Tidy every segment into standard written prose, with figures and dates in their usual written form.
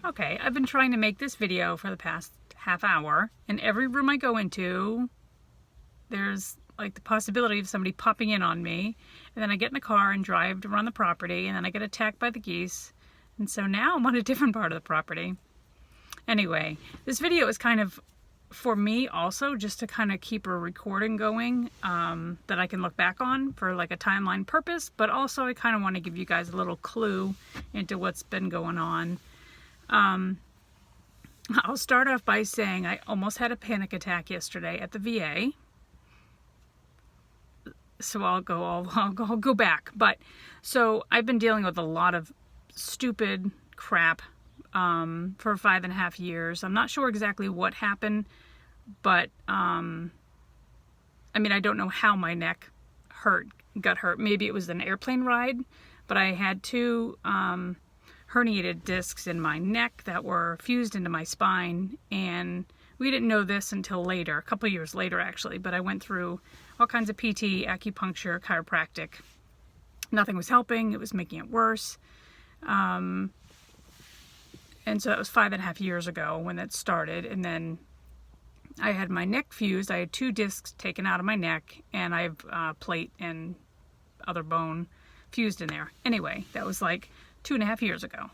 Okay, I've been trying to make this video for the past half hour, and every room I go into, there's like the possibility of somebody popping in on me, and then I get in the car and drive around the property, and then I get attacked by the geese, and so now I'm on a different part of the property. Anyway, this video is kind of for me also, just to kind of keep a recording going that I can look back on for like a timeline purpose, but also I kind of want to give you guys a little clue into what's been going on. I'll start off by saying I almost had a panic attack yesterday at the VA. So I'll go back. But so I've been dealing with a lot of stupid crap for 5.5 years. I'm not sure exactly what happened, but I mean, I don't know how my neck got hurt. Maybe it was an airplane ride, but I had two herniated discs in my neck that were fused into my spine, and we didn't know this until later, a couple years later actually, but I went through all kinds of PT, acupuncture, chiropractic. Nothing was helping, it was making it worse. And so that was 5.5 years ago when that started, and then I had my neck fused. I had 2 discs taken out of my neck, and I have plate and other bone fused in there. Anyway, that was like 2.5 years ago,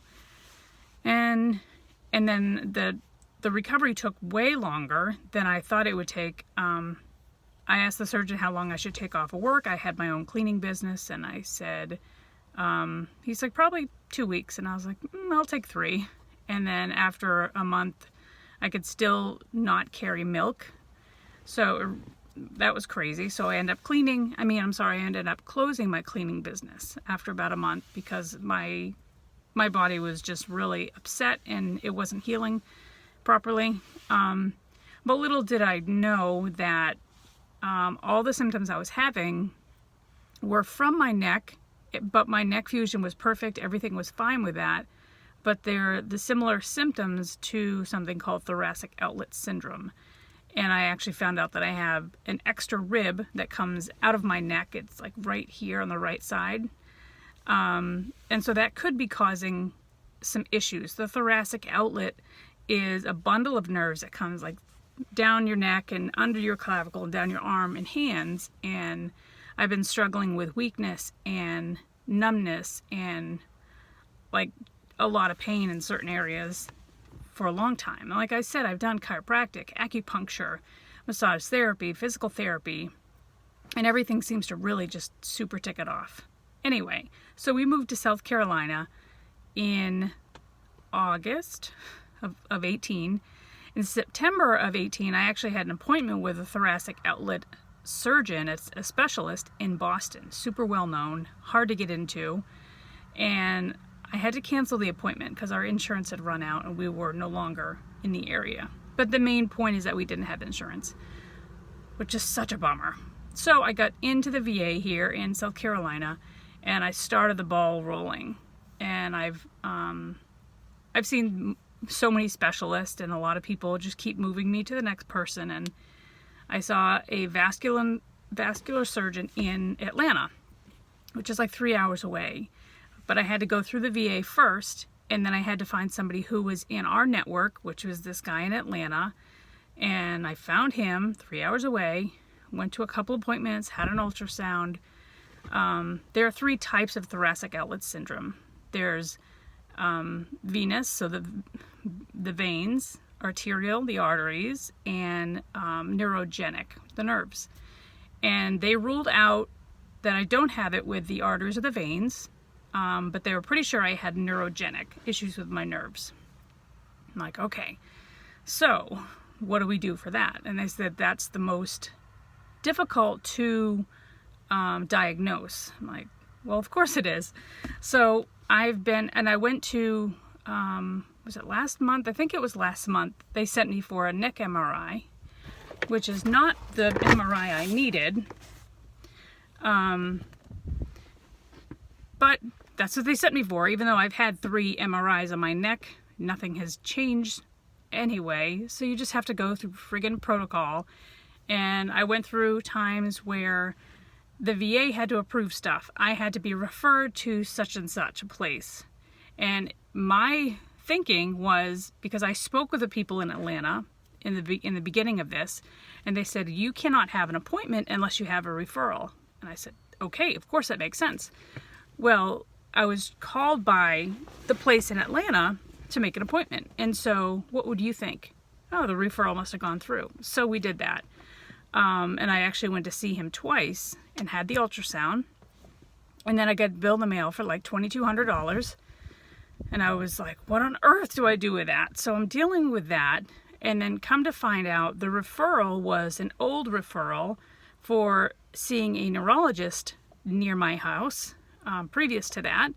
and then the recovery took way longer than I thought it would take. I asked the surgeon how long I should take off of work. I had my own cleaning business, and I said, he's like, probably 2 weeks, and I was like, I'll take 3. And then after a month, I could still not carry milk, so that was crazy. So I ended up I ended up closing my cleaning business after about a month because my body was just really upset and it wasn't healing properly. But little did I know that all the symptoms I was having were from my neck, but my neck fusion was perfect. Everything was fine with that. But they're the similar symptoms to something called thoracic outlet syndrome. And I actually found out that I have an extra rib that comes out of my neck. It's like right here on the right side. And so that could be causing some issues. The thoracic outlet is a bundle of nerves that comes like down your neck and under your clavicle and down your arm and hands. And I've been struggling with weakness and numbness and like a lot of pain in certain areas for a long time. And like I said, I've done chiropractic, acupuncture, massage therapy, physical therapy, and everything seems to really just super tick it off. Anyway, so we moved to South Carolina in August of 18. In September of 18, I actually had an appointment with a thoracic outlet surgeon, a specialist in Boston, super well known, hard to get into, and I had to cancel the appointment because our insurance had run out and we were no longer in the area. But the main point is that we didn't have insurance, which is such a bummer. So I got into the VA here in South Carolina and I started the ball rolling. And I've seen so many specialists, and a lot of people just keep moving me to the next person. And I saw a vascular surgeon in Atlanta, which is like 3 hours away. But I had to go through the VA first, and then I had to find somebody who was in our network, which was this guy in Atlanta. And I found him 3 hours away, went to a couple appointments, had an ultrasound. There are 3 types of thoracic outlet syndrome. There's venous, so the veins, arterial, the arteries, and neurogenic, the nerves. And they ruled out that I don't have it with the arteries or the veins. But they were pretty sure I had neurogenic issues with my nerves. I'm like, okay, so what do we do for that? And they said that's the most difficult to diagnose. I'm like, well, of course it is. So I went to, was it last month? I think it was last month. They sent me for a neck MRI, which is not the MRI I needed. But that's what they sent me for, even though I've had 3 MRIs on my neck. Nothing has changed anyway, so you just have to go through friggin' protocol. And I went through times where the VA had to approve stuff. I had to be referred to such and such a place. And my thinking was, because I spoke with the people in Atlanta in the beginning of this, and they said, you cannot have an appointment unless you have a referral. And I said, okay, of course that makes sense. Well, I was called by the place in Atlanta to make an appointment. And so what would you think? Oh, the referral must have gone through. So we did that. And I actually went to see him twice and had the ultrasound. And then I got billed in the mail for like $2,200. And I was like, what on earth do I do with that? So I'm dealing with that. And then come to find out, the referral was an old referral for seeing a neurologist near my house. Previous to that,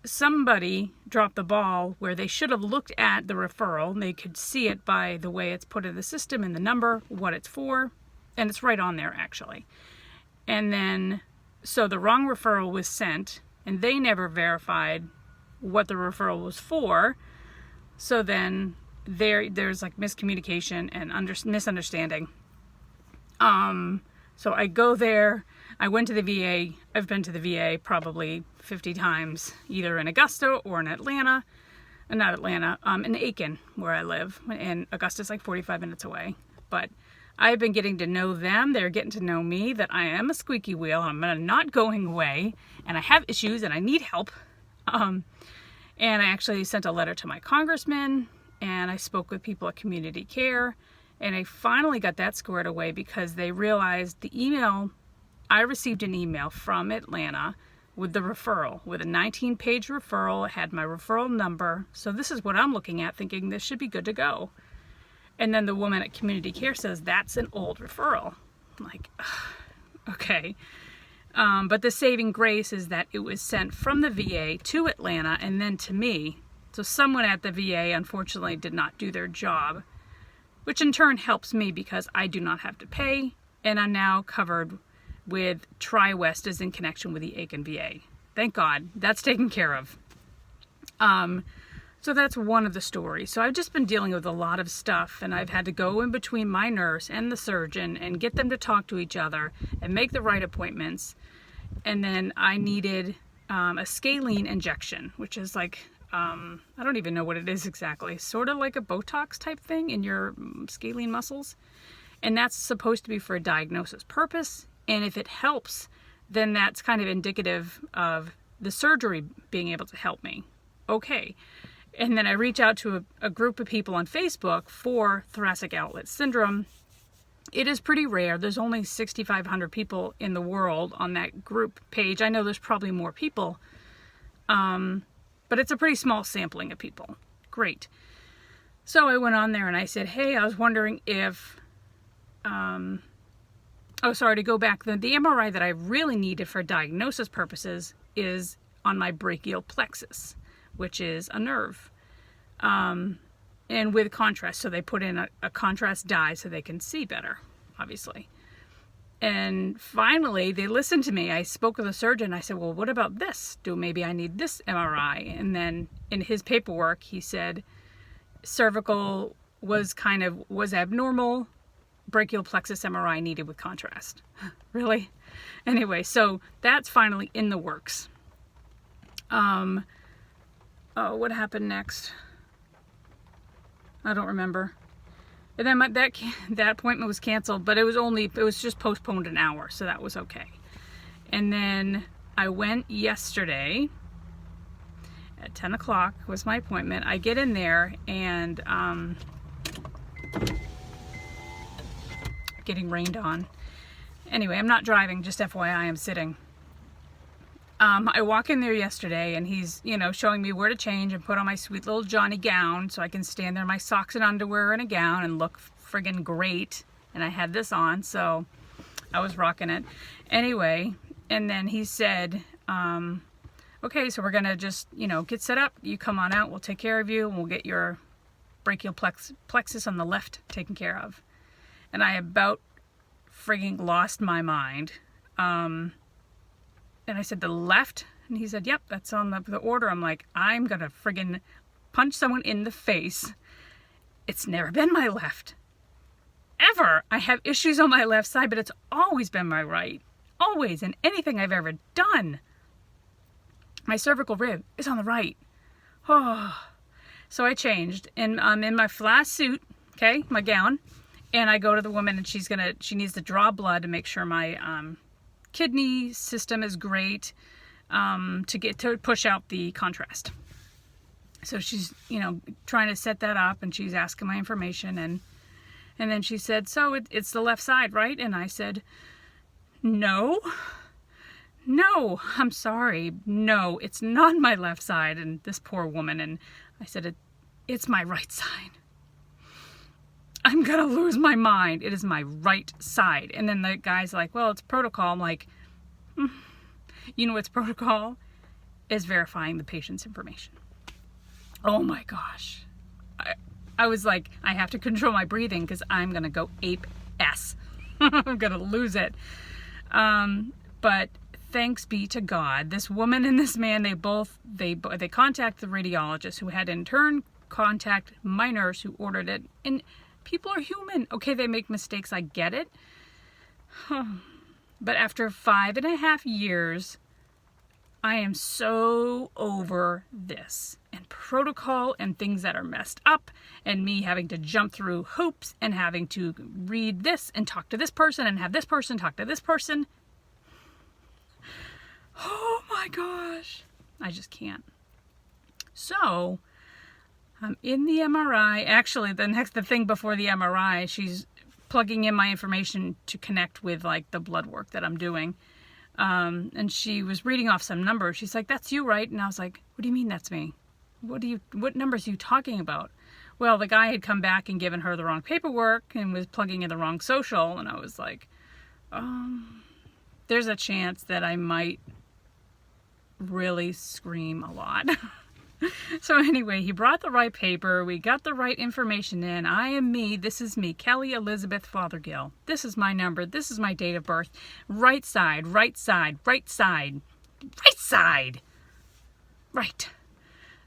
somebody dropped the ball where they should have looked at the referral, and they could see it by the way it's put in the system and the number, what it's for, and it's right on there actually. And then, so the wrong referral was sent, and they never verified what the referral was for. So then there's like miscommunication and misunderstanding. So I go there. I went to the VA. I've been to the VA probably 50 times, either in Augusta or in Atlanta. Not Atlanta, in Aiken, where I live. And Augusta's like 45 minutes away. But I've been getting to know them. They're getting to know me, that I am a squeaky wheel. I'm not going away. And I have issues and I need help. And I actually sent a letter to my congressman. And I spoke with people at Community Care. And I finally got that squared away because they realized the email, I received an email from Atlanta with the referral, with a 19-page referral. It had my referral number. So this is what I'm looking at, thinking this should be good to go. And then the woman at Community Care says, that's an old referral. I'm like, okay. But the saving grace is that it was sent from the VA to Atlanta and then to me. So someone at the VA, unfortunately, did not do their job, which in turn helps me because I do not have to pay, and I'm now covered with TriWest as in connection with the Aiken VA. Thank God, that's taken care of. So that's one of the stories. So I've just been dealing with a lot of stuff, and I've had to go in between my nurse and the surgeon and get them to talk to each other and make the right appointments. And then I needed a scalene injection, which is like, I don't even know what it is exactly. Sort of like a Botox type thing in your scalene muscles. And that's supposed to be for a diagnosis purpose. And if it helps, then that's kind of indicative of the surgery being able to help me. Okay. And then I reach out to a group of people on Facebook for thoracic outlet syndrome. It is pretty rare. There's only 6,500 people in the world on that group page. I know there's probably more people. But it's a pretty small sampling of people. Great. So I went on there and I said, hey, I was wondering if, to go back. The MRI that I really needed for diagnosis purposes is on my brachial plexus, which is a nerve. And with contrast. So they put in a contrast dye so they can see better, obviously. And finally, they listened to me. I spoke with a surgeon. I said, well, what about this? Maybe I need this MRI? And then in his paperwork, he said cervical was abnormal. Brachial plexus MRI needed with contrast. Really? Anyway, so that's finally in the works. What happened next? I don't remember. And then that appointment was canceled, but it was just postponed an hour, so that was okay. And then I went yesterday at 10 o'clock was my appointment. I get in there and getting rained on. Anyway, I'm not driving, just FYI, I'm sitting. I walk in there yesterday and he's, showing me where to change and put on my sweet little Johnny gown so I can stand there in my socks and underwear and a gown and look friggin' great. And I had this on, so I was rocking it. Anyway, and then he said, okay, so we're gonna just, get set up. You come on out, we'll take care of you, and we'll get your brachial plexus on the left taken care of. And I about friggin' lost my mind. And I said, the left? And he said, yep, that's on the order. I'm like, I'm going to friggin' punch someone in the face. It's never been my left. Ever. I have issues on my left side, but it's always been my right. Always. In anything I've ever done. My cervical rib is on the right. Oh. So I changed, and I'm in my flat suit, okay, my gown, and I go to the woman, and she needs to draw blood to make sure my kidney system is great, to push out the contrast. So she's, trying to set that up, and she's asking my information, and then she said, so it's the left side, right? And I said, no, I'm sorry. No, it's not my left side. And this poor woman, and I said, it's my right side. I'm going to lose my mind. It is my right side. And then the guy's like, well, it's protocol. I'm like, what's protocol? Is verifying the patient's information. Oh my gosh. I was like, I have to control my breathing because I'm going to go ape S. I'm going to lose it. But thanks be to God, this woman and this man, they contact the radiologist, who had in turn contact my nurse who ordered it. And people are human. Okay, they make mistakes. I get it. But after 5.5 years, I am so over this and protocol and things that are messed up, and me having to jump through hoops and having to read this and talk to this person and have this person talk to this person. Oh my gosh. I just can't. So I'm in the MRI. Actually, the thing before the MRI, she's plugging in my information to connect with like the blood work that I'm doing. And she was reading off some numbers. She's like, that's you, right? And I was like, what do you mean that's me? What numbers are you talking about? Well, the guy had come back and given her the wrong paperwork and was plugging in the wrong social. And I was like, there's a chance that I might really scream a lot. So anyway, he brought the right paper. We got the right information in. I am me. This is me, Kelly Elizabeth Fothergill. This is my number. This is my date of birth. Right side, right side, right side, right side. Right.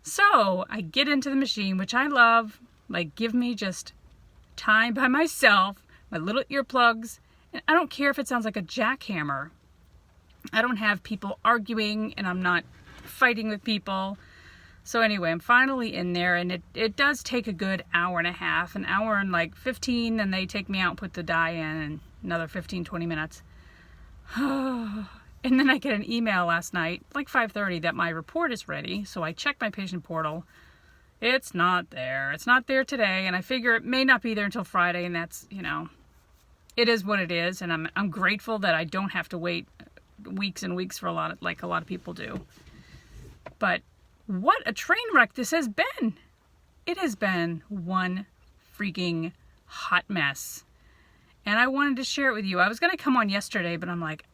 So I get into the machine, which I love. Like, give me just time by myself, my little earplugs. And I don't care if it sounds like a jackhammer. I don't have people arguing, and I'm not fighting with people. So anyway, I'm finally in there, and it does take a good hour and a half, an hour and like 15, and they take me out and put the dye in, and another 15, 20 minutes. And then I get an email last night, like 5:30, that my report is ready. So I check my patient portal. It's not there. It's not there today, and I figure it may not be there until Friday, and that's, it is what it is, and I'm grateful that I don't have to wait weeks and weeks for a lot of people do. But what a train wreck this has been. It has been one freaking hot mess. And I wanted to share it with you. I was going to come on yesterday, but I'm like,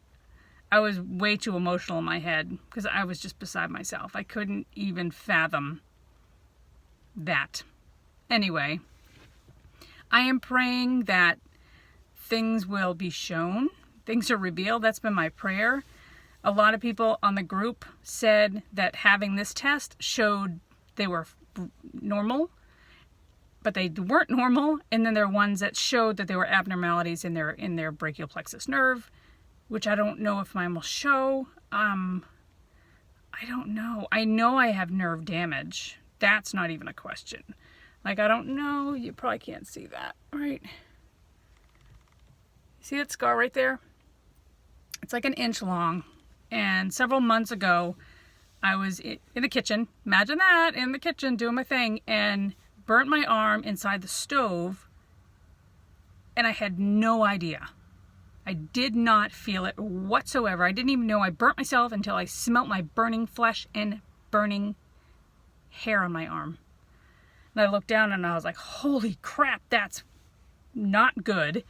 I was way too emotional in my head because I was just beside myself. I couldn't even fathom that. Anyway, I am praying that things will be shown. Things are revealed. That's been my prayer. A lot of people on the group said that having this test showed they were normal, but they weren't normal. And then there are ones that showed that there were abnormalities in their brachial plexus nerve, which I don't know if mine will show. I don't know. I know I have nerve damage. That's not even a question. Like, I don't know. You probably can't see that, right? See that scar right there? It's like 1 inch long. And several months ago, I was in the kitchen, imagine that, in the kitchen doing my thing, and burnt my arm inside the stove, and I had no idea. I did not feel it whatsoever. I didn't even know I burnt myself until I smelt my burning flesh and burning hair on my arm. And I looked down and I was like, holy crap, that's not good.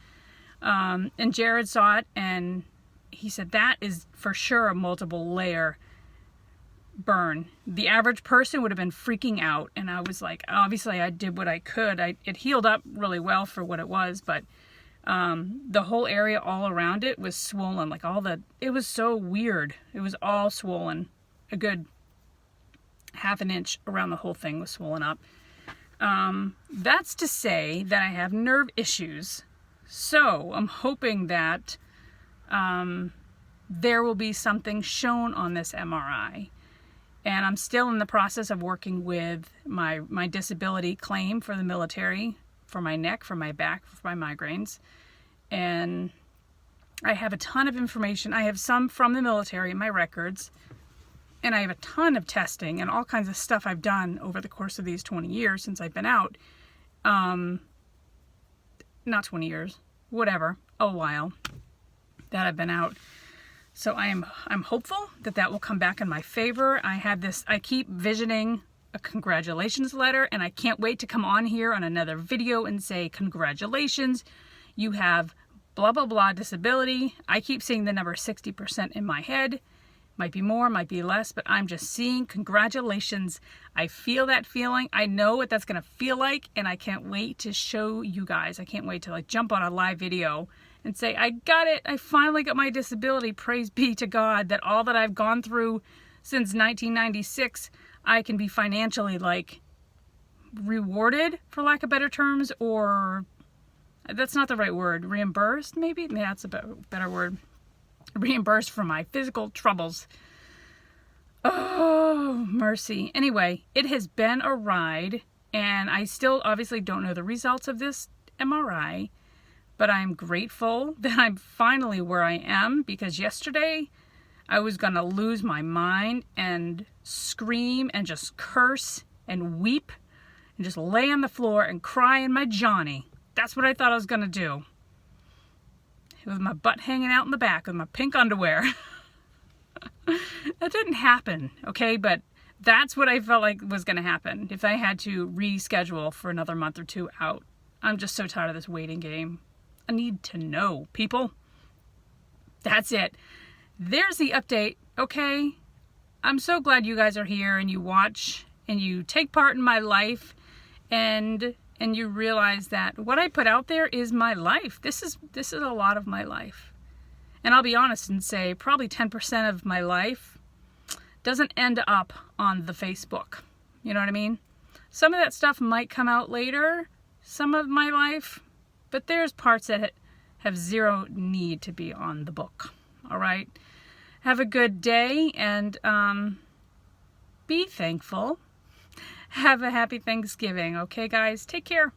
And Jared saw it, and he said, that is for sure a multiple layer burn. The average person would have been freaking out. And I was like, obviously I did what I could. It healed up really well for what it was, but the whole area all around it was swollen. Like it was so weird. It was all swollen. A good 1/2 inch around the whole thing was swollen up. That's to say that I have nerve issues. So I'm hoping that there will be something shown on this MRI. And I'm still in the process of working with my disability claim for the military, for my neck, for my back, for my migraines. And I have a ton of information. I have some from the military in my records, and I have a ton of testing and all kinds of stuff I've done over the course of these 20 years since I've been out. Not 20 years, whatever, a while that I've been out. So I'm hopeful that will come back in my favor. I keep visioning a congratulations letter, and I can't wait to come on here on another video and say, congratulations, you have blah, blah, blah disability. I keep seeing the number 60% in my head. Might be more, might be less, but I'm just seeing congratulations. I feel that feeling. I know what that's going to feel like, and I can't wait to show you guys. I can't wait to like jump on a live video and say, I got it. I finally got my disability. Praise be to God that all that I've gone through since 1996, I can be financially like rewarded, for lack of better terms, or that's not the right word. Reimbursed, maybe? Yeah, that's a better word. Reimbursed for my physical troubles. Oh, mercy. Anyway, it has been a ride, and I still obviously don't know the results of this MRI, but I'm grateful that I'm finally where I am, because yesterday I was going to lose my mind and scream and just curse and weep and just lay on the floor and cry in my Johnny. That's what I thought I was going to do. With my butt hanging out in the back with my pink underwear. That didn't happen, okay? But that's what I felt like was going to happen if I had to reschedule for another month or two out. I'm just so tired of this waiting game. I need to know, people. That's it. There's the update, okay? I'm so glad you guys are here and you watch and you take part in my life, and you realize that what I put out there is my life. This is a lot of my life. And I'll be honest and say probably 10% of my life doesn't end up on the Facebook. You know what I mean? Some of that stuff might come out later, some of my life, but there's parts that have zero need to be on the book. All right? Have a good day, and be thankful. Have a happy Thanksgiving. Okay, guys? Take care.